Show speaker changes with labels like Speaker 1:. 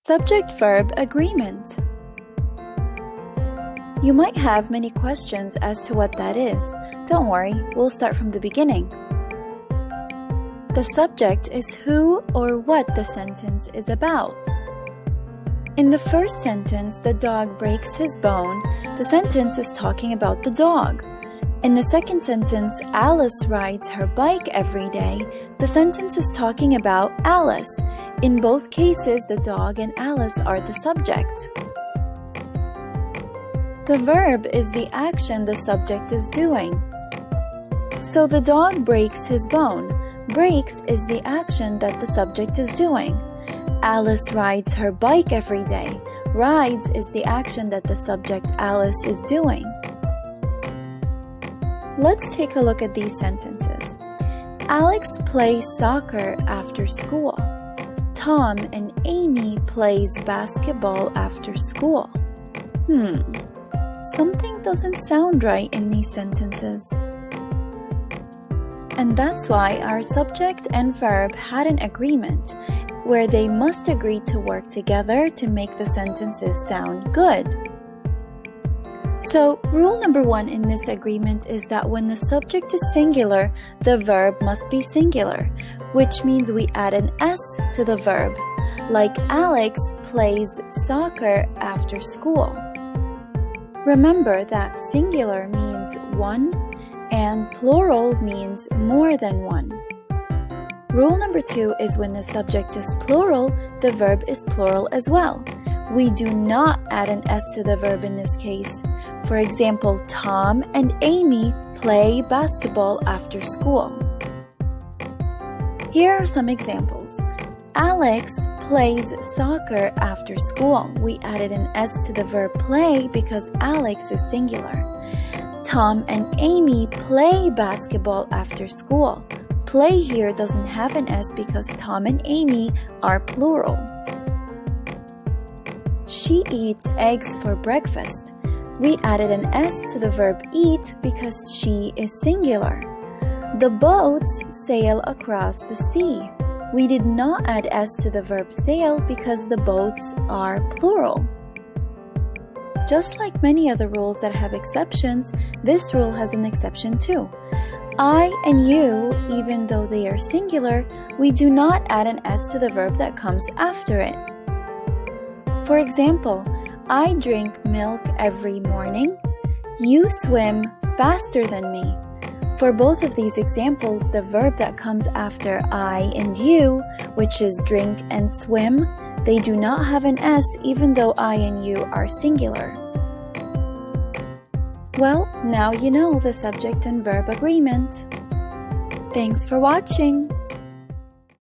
Speaker 1: Subject-Verb Agreement. You might have many questions as to what that is. Don't worry, we'll start from the beginning. The subject is who or what the sentence is about. In the first sentence, the dog breaks his bone. The sentence is talking about the dog. In the second sentence, Alice rides her bike every day. The sentence is talking about Alice. In both cases, the dog and Alice are the subject. The verb is the action the subject is doing. So the dog breaks his bone. Breaks is the action that the subject is doing. Alice rides her bike every day. Rides is the action that the subject Alice is doing. Let's take a look at these sentences. Alex plays soccer after school. Tom and Amy plays basketball after school. Something doesn't sound right in these sentences. And that's why our subject and verb had an agreement where they must agree to work together to make the sentences sound good. So, rule number 1 in this agreement is that when the subject is singular, the verb must be singular, which means we add an S to the verb, like Alex plays soccer after school. Remember that singular means one and plural means more than one. Rule number 2 is when the subject is plural, the verb is plural as well. We do not add an S to the verb in this case. For example, Tom and Amy play basketball after school. Here are some examples. Alex plays soccer after school. We added an S to the verb play because Alex is singular. Tom and Amy play basketball after school. Play here doesn't have an S because Tom and Amy are plural. She eats eggs for breakfast. We added an S to the verb eat because she is singular. The boats sail across the sea. We did not add S to the verb sail because the boats are plural. Just like many other rules that have exceptions, this rule has an exception too. I and you, even though they are singular, we do not add an S to the verb that comes after it. For example, I drink milk every morning. You swim faster than me. For both of these examples, the verb that comes after I and you, which is drink and swim, they do not have an S even though I and you are singular. Well, now you know the subject and verb agreement. Thanks for watching.